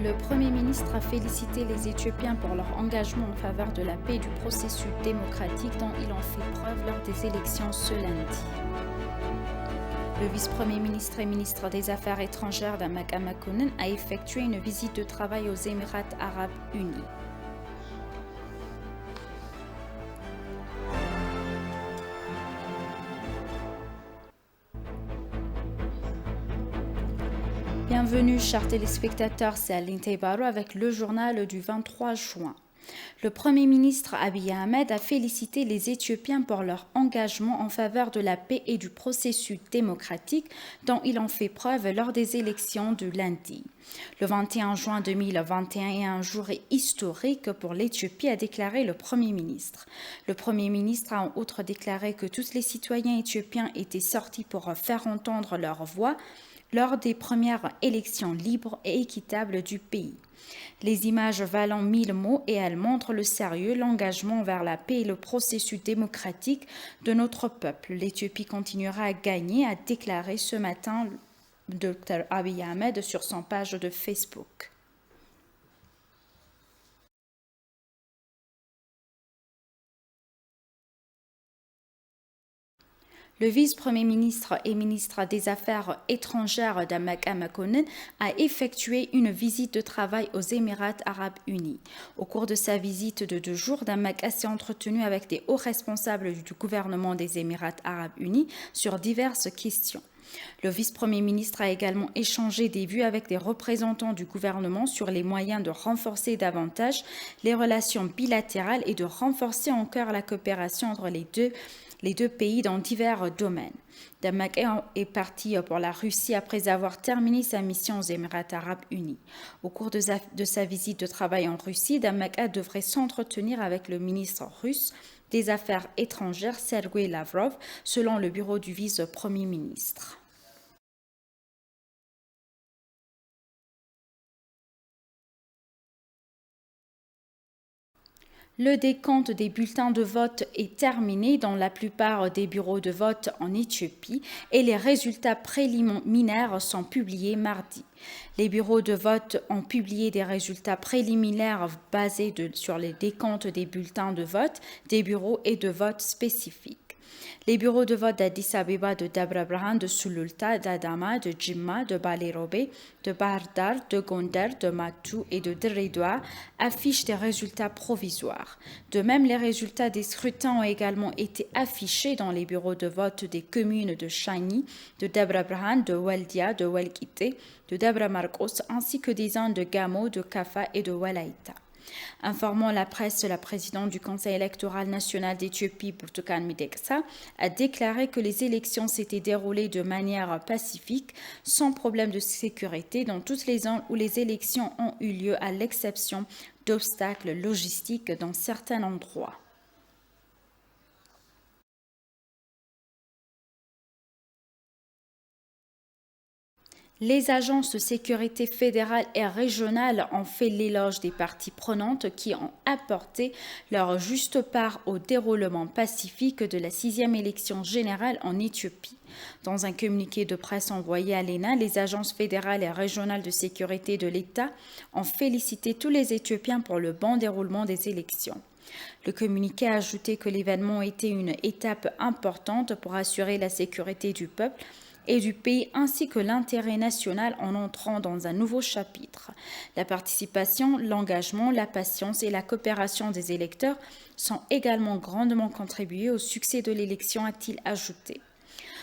Le Premier ministre a félicité les Éthiopiens pour leur engagement en faveur de la paix et du processus démocratique dont ils ont fait preuve lors des élections ce lundi. Le vice-premier ministre et ministre des Affaires étrangères Damak Makonnen a effectué une visite de travail aux Émirats arabes unis. Bienvenue, chers téléspectateurs, c'est Aline Teibarou avec le journal du 23 juin. Le Premier ministre Abiy Ahmed a félicité les Éthiopiens pour leur engagement en faveur de la paix et du processus démocratique dont ils ont fait preuve lors des élections de lundi. Le 21 juin 2021 est un jour historique pour l'Éthiopie, a déclaré le Premier ministre. Le Premier ministre a en outre déclaré que tous les citoyens éthiopiens étaient sortis pour faire entendre leur voix lors des premières élections libres et équitables du pays. Les images valent 1000 mots et elles montrent le sérieux, l'engagement vers la paix et le processus démocratique de notre peuple. L'Éthiopie continuera à gagner, a déclaré ce matin Dr Abiy Ahmed sur son page de Facebook. Le vice-premier ministre et ministre des Affaires étrangères Damak Makonnen a effectué une visite de travail aux Émirats arabes unis. Au cours de sa visite de 2 jours, Damak s'est entretenu avec des hauts responsables du gouvernement des Émirats arabes unis sur diverses questions. Le vice-premier ministre a également échangé des vues avec des représentants du gouvernement sur les moyens de renforcer davantage les relations bilatérales et de renforcer encore la coopération entre les deux pays dans divers domaines. Damak est parti pour la Russie après avoir terminé sa mission aux Émirats arabes unis. Au cours de sa visite de travail en Russie, Damak devrait s'entretenir avec le ministre russe des Affaires étrangères Sergei Lavrov, selon le bureau du vice-premier ministre. Le décompte des bulletins de vote est terminé dans la plupart des bureaux de vote en Éthiopie et les résultats préliminaires sont publiés mardi. Les bureaux de vote ont publié des résultats préliminaires basés sur les décomptes des bulletins de vote, des bureaux et de vote spécifiques. Les bureaux de vote d'Addis Abeba, de Dabra Birhan, de Sululta, d'Adama, de Jimma, de Balerobe, de Bahir Dar, de Gondar, de Matou et de Dredwa affichent des résultats provisoires. De même, les résultats des scrutins ont également été affichés dans les bureaux de vote des communes de Shani, de Dabra Birhan, de Waldia, de Walkite, de Dabra Marcos, ainsi que des zones de Gamo, de Kafa et de Walaïta. Informant la presse, la présidente du Conseil électoral national d'Éthiopie, Burtukan Mideksa, a déclaré que les élections s'étaient déroulées de manière pacifique, sans problème de sécurité, dans toutes les zones où les élections ont eu lieu, à l'exception d'obstacles logistiques dans certains endroits. Les agences de sécurité fédérales et régionales ont fait l'éloge des parties prenantes qui ont apporté leur juste part au déroulement pacifique de la 6e élection générale en Éthiopie. Dans un communiqué de presse envoyé à l'ENA, les agences fédérales et régionales de sécurité de l'État ont félicité tous les Éthiopiens pour le bon déroulement des élections. Le communiqué a ajouté que l'événement était une étape importante pour assurer la sécurité du peuple et du pays ainsi que l'intérêt national en entrant dans un nouveau chapitre. La participation, l'engagement, la patience et la coopération des électeurs sont également grandement contribués au succès de l'élection, a-t-il ajouté.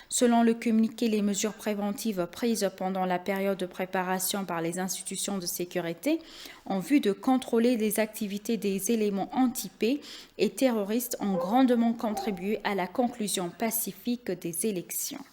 Selon le communiqué, les mesures préventives prises pendant la période de préparation par les institutions de sécurité en vue de contrôler les activités des éléments anti-paix et terroristes ont grandement contribué à la conclusion pacifique des élections.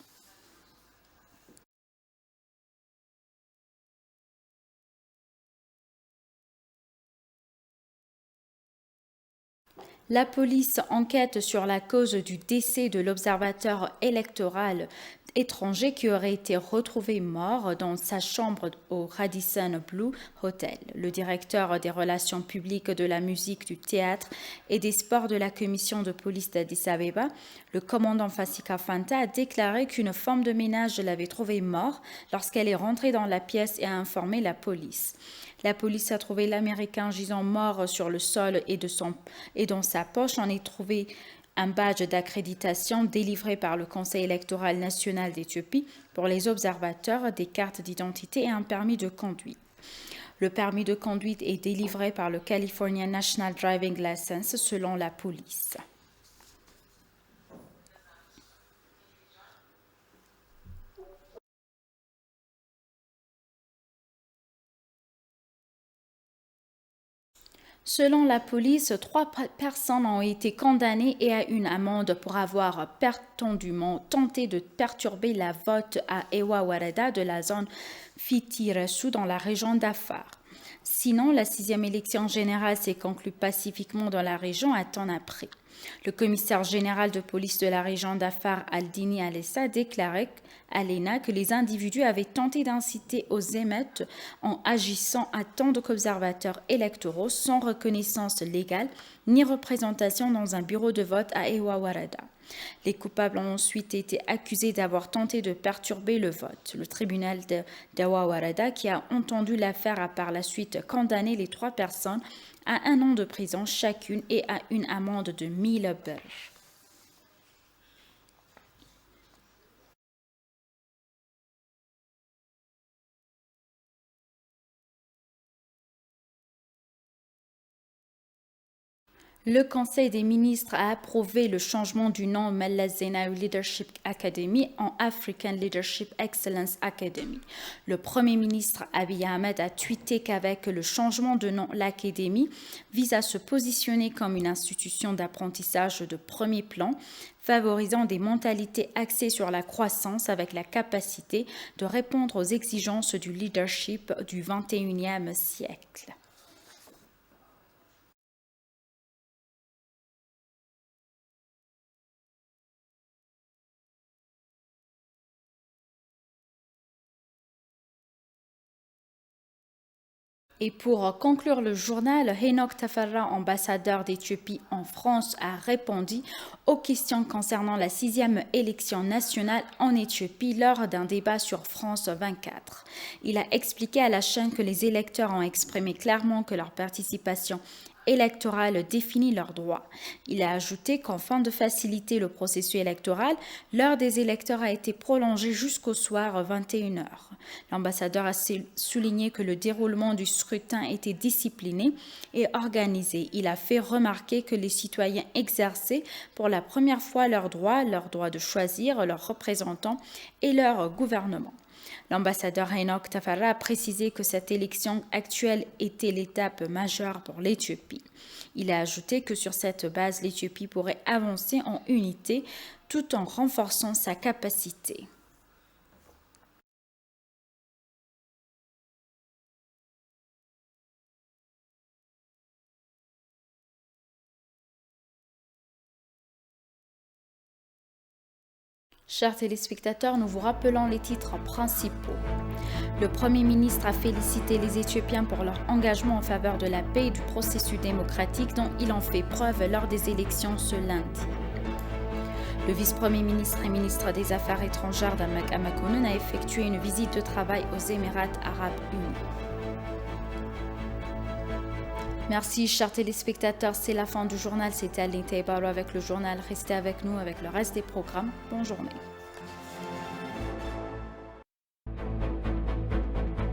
La police enquête sur la cause du décès de l'observateur électoral étranger qui aurait été retrouvé mort dans sa chambre au Radisson Blu Hotel. Le directeur des relations publiques, de la musique, du théâtre et des sports de la commission de police d'Addis Abeba, le commandant Fasika Fanta, a déclaré qu'une femme de ménage l'avait trouvé mort lorsqu'elle est rentrée dans la pièce et a informé la police. La police a trouvé l'Américain gisant mort sur le sol et dans sa poche on est trouvé un badge d'accréditation délivré par le Conseil électoral national d'Éthiopie pour les observateurs, des cartes d'identité et un permis de conduite. Le permis de conduite est délivré par le California National Driving License selon la police. Selon la police, 3 personnes ont été condamnées et à une amende pour avoir prétendument tenté de perturber la vote à Ewa Warada de la zone Fitiresu dans la région d'Afar. Sinon, la 6e élection générale s'est conclue pacifiquement dans la région un temps après. Le commissaire général de police de la région d'Afar, Aldini Alessa, a déclaré à l'ENA que les individus avaient tenté d'inciter aux émeutes en agissant à tant qu'observateurs électoraux sans reconnaissance légale ni représentation dans un bureau de vote à Ewa Warada. Les coupables ont ensuite été accusés d'avoir tenté de perturber le vote. Le tribunal d'Ewa Warada, qui a entendu l'affaire, a par la suite condamné les 3 personnes à 1 an de prison chacune et à une amende de 1000 birr. Le Conseil des ministres a approuvé le changement du nom Meles Zenawi Leadership Academy en African Leadership Excellence Academy. Le Premier ministre Abiy Ahmed a tweeté qu'avec le changement de nom, l'Académie vise à se positionner comme une institution d'apprentissage de premier plan, favorisant des mentalités axées sur la croissance avec la capacité de répondre aux exigences du leadership du XXIe siècle. Et pour conclure le journal, Enoch Tafarra, ambassadeur d'Éthiopie en France, a répondu aux questions concernant la 6e élection nationale en Éthiopie lors d'un débat sur France 24. Il a expliqué à la chaîne que les électeurs ont exprimé clairement que leur participation électorale définit leurs droits. Il a ajouté qu'afin de faciliter le processus électoral, l'heure des électeurs a été prolongée jusqu'au soir 21h. L'ambassadeur a souligné que le déroulement du scrutin était discipliné et organisé. Il a fait remarquer que les citoyens exerçaient pour la première fois leur droit de choisir leurs représentants et leur gouvernement. L'ambassadeur Enoch Tafarra a précisé que cette élection actuelle était l'étape majeure pour l'Éthiopie. Il a ajouté que sur cette base, l'Éthiopie pourrait avancer en unité tout en renforçant sa capacité. Chers téléspectateurs, nous vous rappelons les titres principaux. Le Premier ministre a félicité les Éthiopiens pour leur engagement en faveur de la paix et du processus démocratique dont ils ont fait preuve lors des élections ce lundi. Le vice-premier ministre et ministre des Affaires étrangères d'Amak Amakonnen a effectué une visite de travail aux Émirats arabes unis. Merci, chers téléspectateurs. C'est la fin du journal. C'était Aline Taibaro avec le journal. Restez avec nous avec le reste des programmes. Bonne journée.